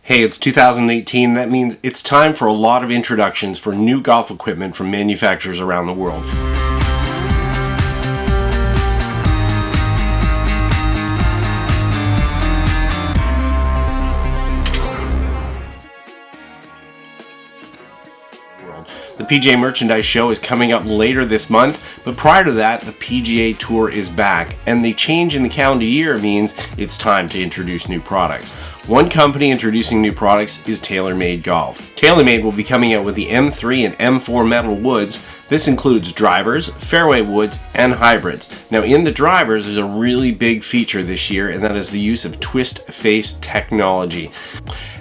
Hey, it's 2018. That means it's time for a lot of introductions for new golf equipment from manufacturers around the world. The PGA Merchandise Show is coming up later this month, but prior to that, the PGA Tour is back, and the change in the calendar year means it's time to introduce new products. One company introducing new products is TaylorMade Golf. TaylorMade will be coming out with the M3 and M4 Metalwoods. This includes drivers, fairway woods, and hybrids. Now in the drivers, there's a really big feature this year, and that is the use of twist face technology.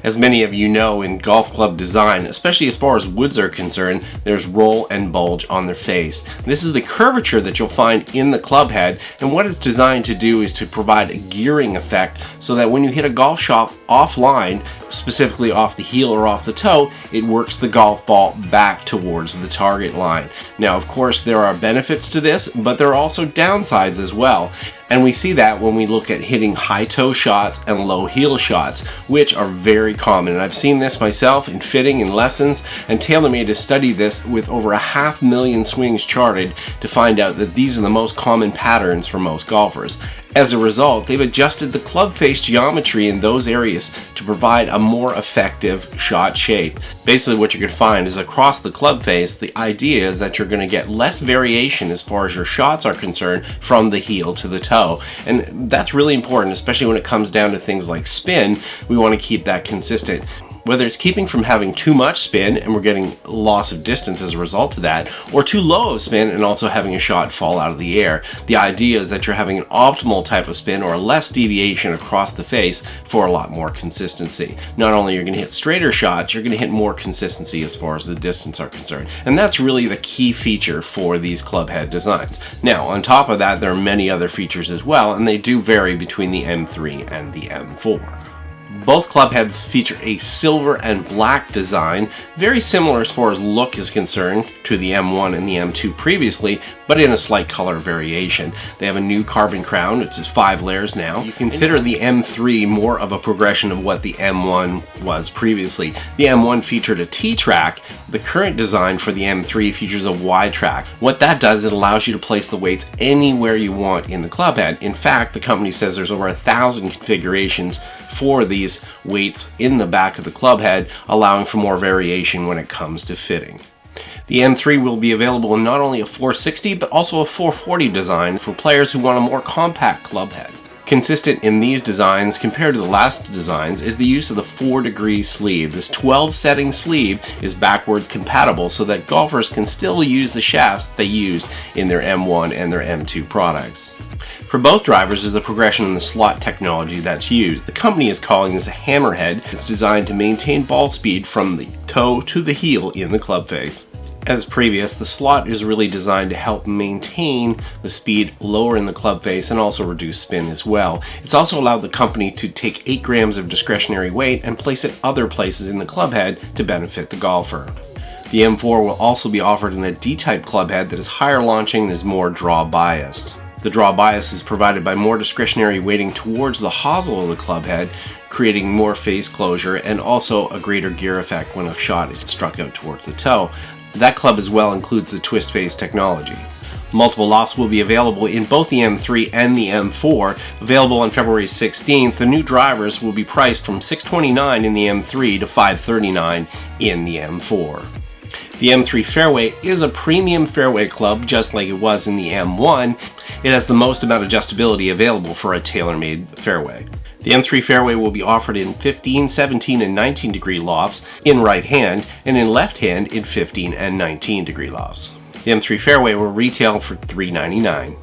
As many of you know, in golf club design, especially as far as woods are concerned, there's roll and bulge on their face. This is the curvature that you'll find in the club head, and what it's designed to do is to provide a gearing effect so that when you hit a golf shot offline, specifically off the heel or off the toe, it works the golf ball back towards the target line. Now, of course, there are benefits to this, but there are also downsides as well. And we see that when we look at hitting high toe shots and low heel shots, which are very common. And I've seen this myself in fitting and lessons, and TaylorMade has studied this with over 500,000 swings charted to find out that these are the most common patterns for most golfers. As a result, they've adjusted the club face geometry in those areas to provide a more effective shot shape. Basically what you're going to find is across the club face, the idea is that you're going to get less variation as far as your shots are concerned from the heel to the toe. And that's really important, especially when it comes down to things like spin. We want to keep that consistent. Whether it's keeping from having too much spin and we're getting loss of distance as a result of that, or too low of spin and also having a shot fall out of the air, the idea is that you're having an optimal type of spin or less deviation across the face for a lot more consistency. Not only you're going to hit straighter shots, you're going to hit more consistency as far as the distance are concerned. And that's really the key feature for these club head designs. Now, on top of that, there are many other features as well, and they do vary between the M3 and the M4. Both club heads feature a silver and black design, very similar as far as look is concerned to the M1 and the M2 previously, but in a slight color variation. They have a new carbon crown, it's just 5 layers now. You consider the M3 more of a progression of what the M1 was previously. The M1 featured a T-track. The current design for the M3 features a Y-track. What that does, it allows you to place the weights anywhere you want in the club head. In fact, the company says there's over 1,000 configurations for these weights in the back of the club head, allowing for more variation when it comes to fitting. The M3 will be available in not only a 460 but also a 440 design for players who want a more compact club head. Consistent in these designs compared to the last designs is the use of the 4-degree sleeve. This 12-setting sleeve is backwards compatible so that golfers can still use the shafts they used in their M1 and their M2 products. For both drivers is the progression in the slot technology that's used. The company is calling this a hammerhead. It's designed to maintain ball speed from the toe to the heel in the club face. As previous, the slot is really designed to help maintain the speed lower in the club face and also reduce spin as well. It's also allowed the company to take 8 grams of discretionary weight and place it other places in the club head to benefit the golfer. The M4 will also be offered in a D-type club head that is higher launching and is more draw biased. The draw bias is provided by more discretionary weighting towards the hosel of the club head, creating more face closure and also a greater gear effect when a shot is struck out towards the toe. That club as well includes the twist face technology. Multiple lofts will be available in both the M3 and the M4. Available on February 16th, the new drivers will be priced from $629 in the M3 to $539 in the M4. The M3 Fairway is a premium fairway club just like it was in the M1. It has the most amount of adjustability available for a TaylorMade fairway. The M3 Fairway will be offered in 15, 17, and 19 degree lofts in right hand and in left hand in 15 and 19 degree lofts. The M3 Fairway will retail for $399.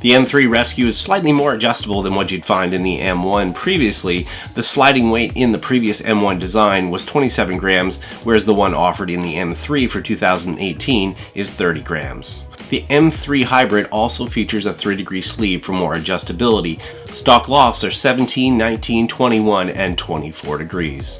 The M3 Rescue is slightly more adjustable than what you'd find in the M1 previously. The sliding weight in the previous M1 design was 27 grams, whereas the one offered in the M3 for 2018 is 30 grams. The M3 Hybrid also features a 3-degree sleeve for more adjustability. Stock lofts are 17, 19, 21, and 24 degrees.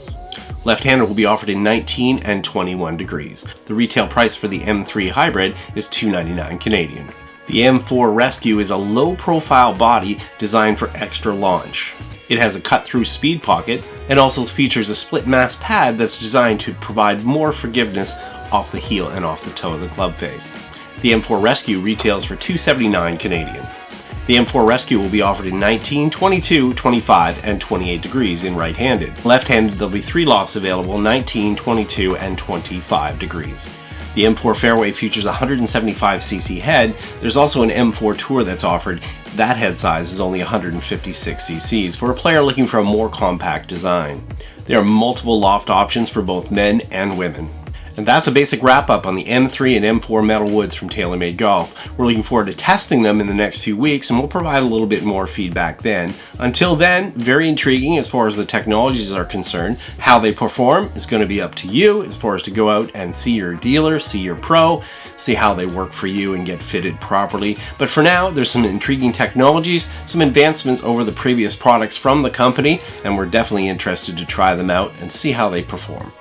Left-hander will be offered in 19 and 21 degrees. The retail price for the M3 Hybrid is $299 Canadian. The M4 Rescue is a low-profile body designed for extra launch. It has a cut-through speed pocket and also features a split mass pad that's designed to provide more forgiveness off the heel and off the toe of the club face. The M4 Rescue retails for $279 Canadian. The M4 Rescue will be offered in 19, 22, 25, and 28 degrees in right-handed. Left-handed, there'll be 3 lofts available, 19, 22, and 25 degrees. The M4 Fairway features a 175cc head. There's also an M4 Tour that's offered. That head size is only 156cc's for a player looking for a more compact design. There are multiple loft options for both men and women. And that's a basic wrap up on the M3 and M4 Metalwoods from TaylorMade Golf. We're looking forward to testing them in the next few weeks, and we'll provide a little bit more feedback then. Until then, very intriguing as far as the technologies are concerned. How they perform is going to be up to you as far as to go out and see your dealer, see your pro, see how they work for you and get fitted properly. But for now, there's some intriguing technologies, some advancements over the previous products from the company, and we're definitely interested to try them out and see how they perform.